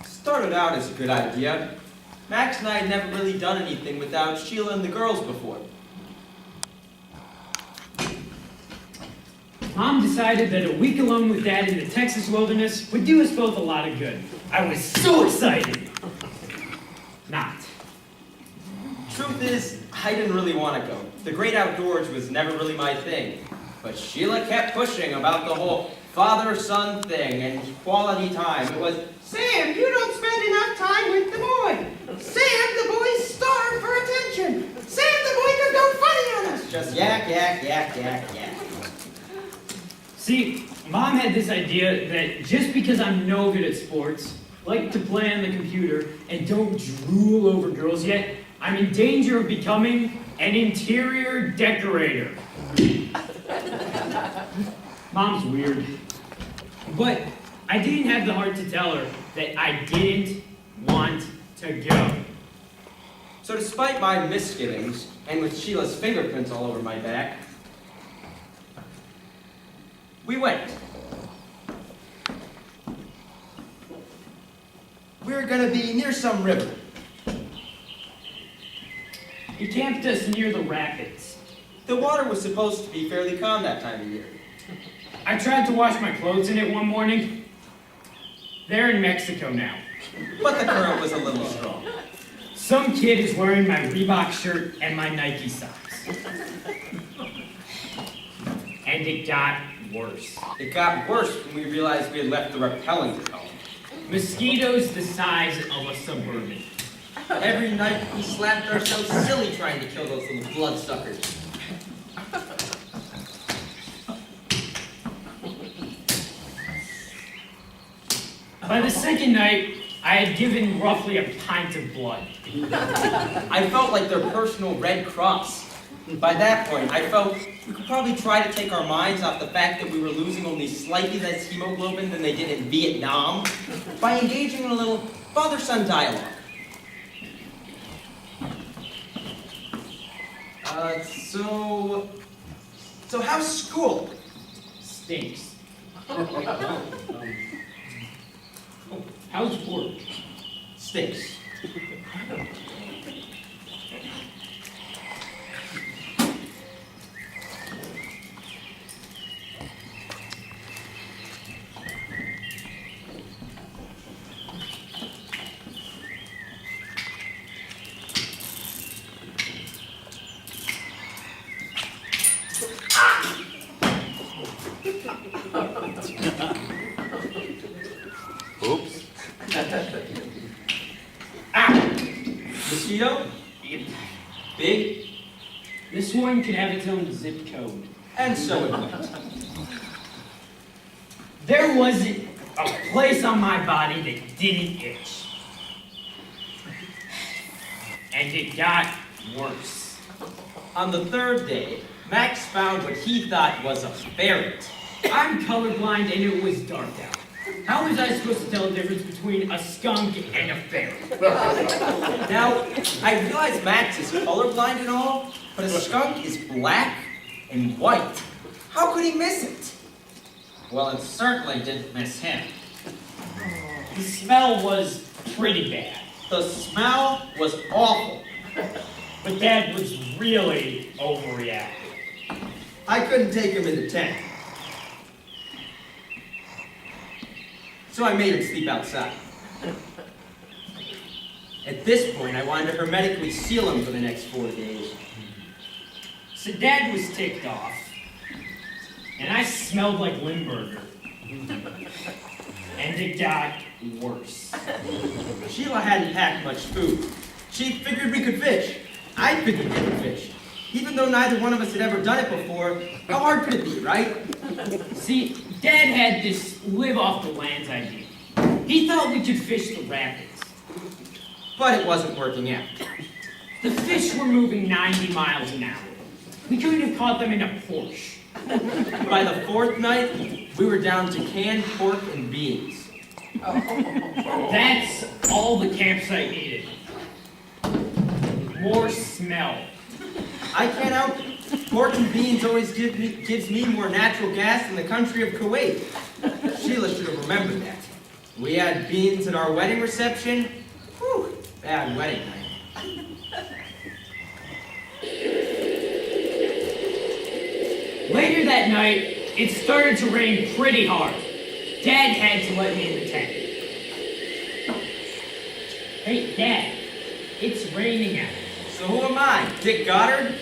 Started out as a good idea. Max and I had never really done anything without Sheila and the girls before. Mom decided that a week alone with Dad in the Texas wilderness would do us both a lot of good. I was so excited. Not. Truth is, I didn't really want to go. The great outdoors was never really my thing. But Sheila kept pushing about the whole father-son thing and quality time. It was, Sam, you don't spend enough time with the boy. Sam, the boy's starved for attention. Sam, the boy could go funny on us. just yak, yak, yak, yak, yak. See, Mom had this idea that just because I'm no good at sports, like to play on the computer, and don't drool over girls yet, I'm in danger of becoming an interior decorator. Mom's weird. But I didn't have the heart to tell her that I didn't want to go. So despite my misgivings, and with Sheila's fingerprints all over my back, we went. We were gonna be near some river. He camped us near the rapids. The water was supposed to be fairly calm that time of year. I tried to wash my clothes in it one morning. They're in Mexico now. But the current was a little strong. Some kid is wearing my Reebok shirt and my Nike socks. And it got worse. It got worse when we realized we had left the repellent at home. Mosquitoes the size of a Suburban. Every night we slapped ourselves silly trying to kill those little bloodsuckers. By the second night, I had given roughly a pint of blood. I felt like their personal Red Cross. By that point, I felt we could probably try to take our minds off the fact that we were losing only slightly less hemoglobin than they did in Vietnam by engaging in a little father-son dialogue. So how's school? Stinks. How's work? Stinks. Oops. Mosquito? Big? This one could have its own zip code. And so it went. There wasn't a place on my body that didn't itch. And it got worse. On the third day, Max found what he thought was a ferret. I'm colorblind and it was dark out. How was I supposed to tell the difference between a skunk and a ferret? Now, I realize Max is colorblind and all, but a skunk is black and white. How could he miss it? Well, it certainly didn't miss him. The smell was pretty bad. The smell was awful. But Dad was really overreacting. I couldn't take him in the tent. So I made him sleep outside. At this point, I wanted to hermetically seal him for the next 4 days. So Dad was ticked off, and I smelled like Limburger. And it got worse. Sheila hadn't packed much food. She figured we could fish. I figured we could fish. Even though neither one of us had ever done it before, how hard could it be, right? See, Dad had this live off the lands idea. He thought we could fish the rapids. but it wasn't working out. The fish were moving 90 miles an hour. We couldn't have caught them in a Porsche. By the fourth night, we were down to canned pork and beans. That's all the campsite needed. More smell. I can't help it. Pork and beans always gives me more natural gas than the country of Kuwait. Sheila should have remembered that. We had beans at our wedding reception. Whew, bad wedding night. Later that night, it started to rain pretty hard. Dad had to let me in the tent. Hey, Dad, it's raining out. So who am I? Dick Goddard?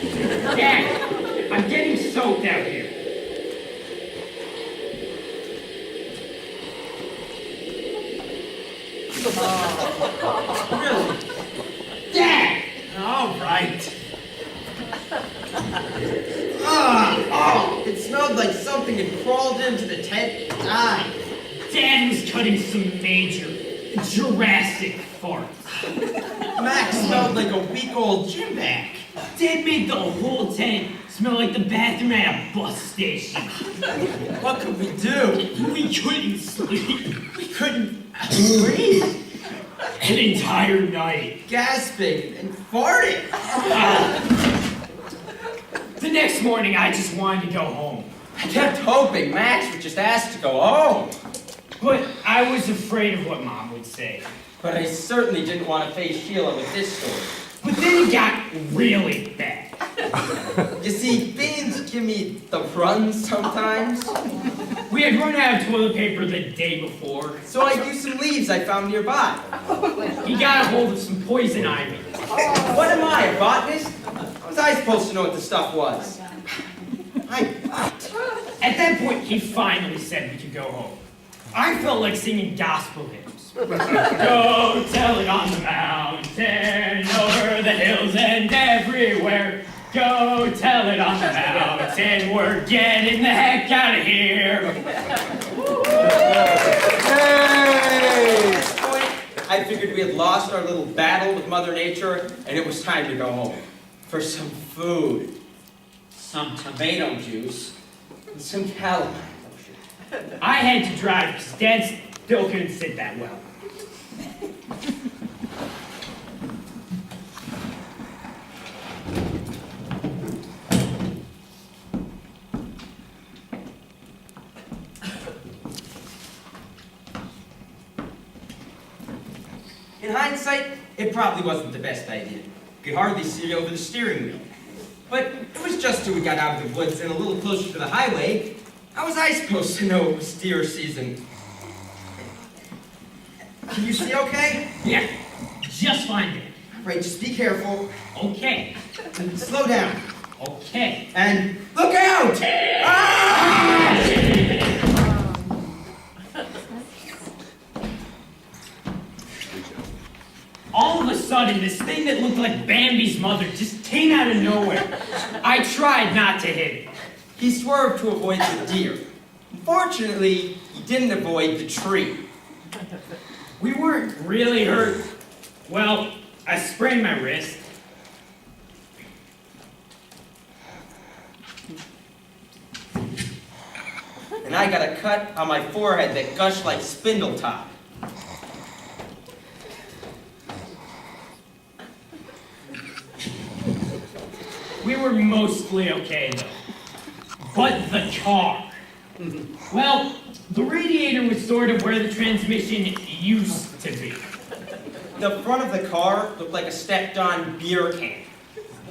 Dad, I'm getting soaked out here. Really? Dad! All right. It smelled like something had crawled into the tent and died. Dad was cutting some major Jurassic farts. Max smelled like a week-old gym bag. Dad made the whole tent smell like the bathroom at a bus station. What could we do? We couldn't sleep. We couldn't breathe. An entire night. Gasping and farting. The next morning, I just wanted to go home. I kept hoping Max would just ask to go home. But I was afraid of what Mom would say. But I certainly didn't want to face Sheila with this story. But then it got really bad. You see, beans give me the runs sometimes. We had run out of toilet paper the day before. So I used some leaves I found nearby. He got a hold of some poison ivy. What am I, a botanist? How was I supposed to know what the stuff was? At that point, he finally said we could go home. I felt like singing gospel hymns. Go tell it on the mountain, over the hills and everywhere. Go tell it on the mountain, we're getting the heck out of here. At this point, I figured we had lost our little battle with Mother Nature, and it was time to go home. For some food, some tomato juice, and some calamine lotion. I had to drive because Dad still couldn't sit that well. In hindsight, it probably wasn't the best idea. Could hardly see over the steering wheel. But it was just till we got out of the woods and a little closer to the highway. How was I supposed to know it was deer season? Can you see okay? Yeah, just fine, Dad. Right, just be careful. Okay, And slow down. okay. And look out! Ah! All of a sudden, this thing that looked like Bambi's mother just came out of nowhere. I tried not to hit it. He swerved to avoid the deer. Unfortunately, he didn't avoid the tree. We weren't really hurt. Well, I sprained my wrist. And I got a cut on my forehead that gushed like spindle top. We were mostly okay, though. But the car. Well, the radiator was sort of where the transmission used to be. The front of the car looked like a stepped-on beer can.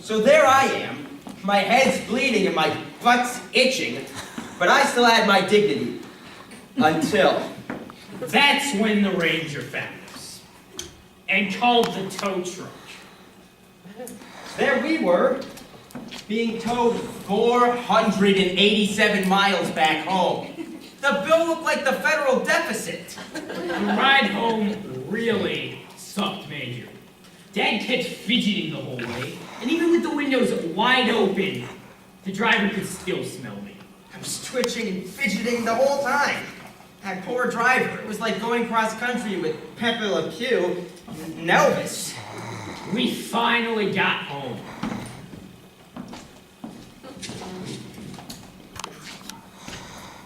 So there I am, my head's bleeding and my butt's itching, but I still had my dignity. Until... That's when the ranger found us. And called the tow truck. There we were, being towed 487 miles back home. The bill looked like the federal deficit. The ride home really sucked major. Dad kept fidgeting the whole way, and even with the windows wide open, the driver could still smell me. I was twitching and fidgeting the whole time. That poor driver, it was like going cross country with Pepe Le Pew Nervous. We finally got home.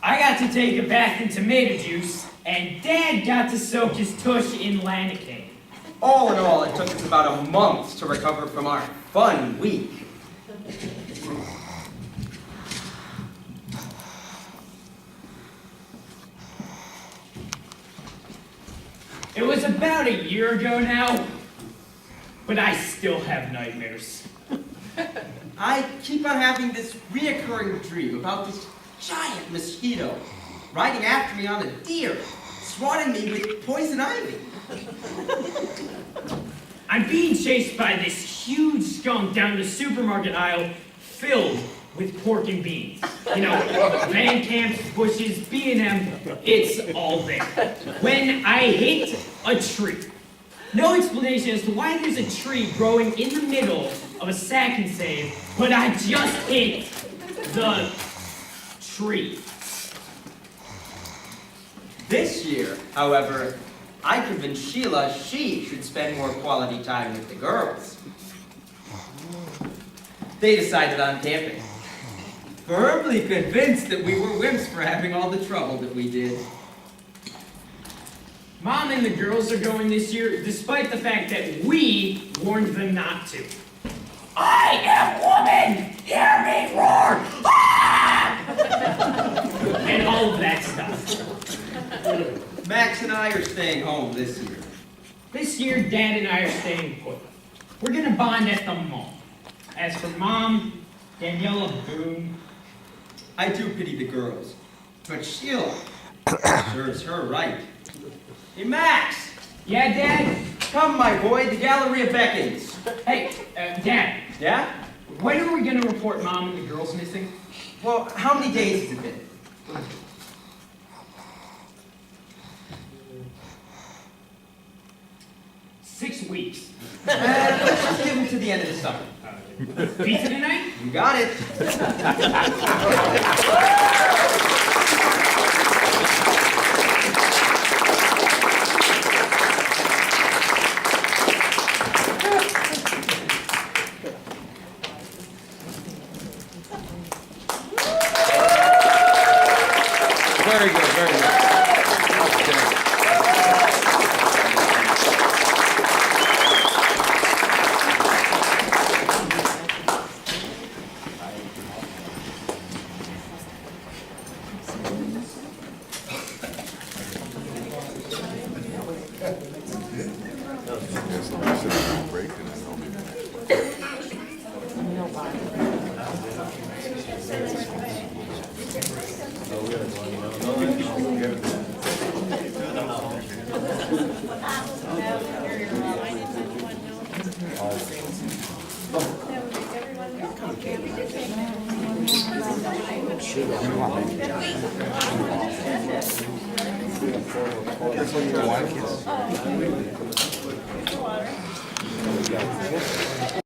I got to take a bath in tomato juice, and Dad got to soak his tush in lanacane. All in all, it took us about a month to recover from our fun week. It was about a year ago now, but I still have nightmares. I keep on having this reoccurring dream about this giant mosquito riding after me on a deer, swatting me with poison ivy. I'm being chased by this huge skunk down the supermarket aisle filled with pork and beans. You know, Van Camp's, Bush's, B&M, it's all there. When I hit a tree. No explanation as to why there's a tree growing in the middle of a sack and save, but I just hit the tree. This year, however, I convinced Sheila she should spend more quality time with the girls. They decided on camping, firmly convinced that we were wimps for having all the trouble that we did. Mom and the girls are going this year, despite the fact that we warned them not to. I am woman! Hear me roar! Ah! And all of that stuff. Max and I are staying home this year. This year, Dad and I are staying put. We're gonna bond at the mall. As for Mom, Daniela Boone, I do pity the girls, but Sheila serves her right. Hey, Max! yeah, Dad? Come, my boy, the Galleria beckons. Hey, Dad, Yeah? when are we gonna report Mom and the girls missing? Well, how many days has it been? 6 weeks. Let's just give them to the end of the summer. Pizza tonight? You got it. Very good, very good.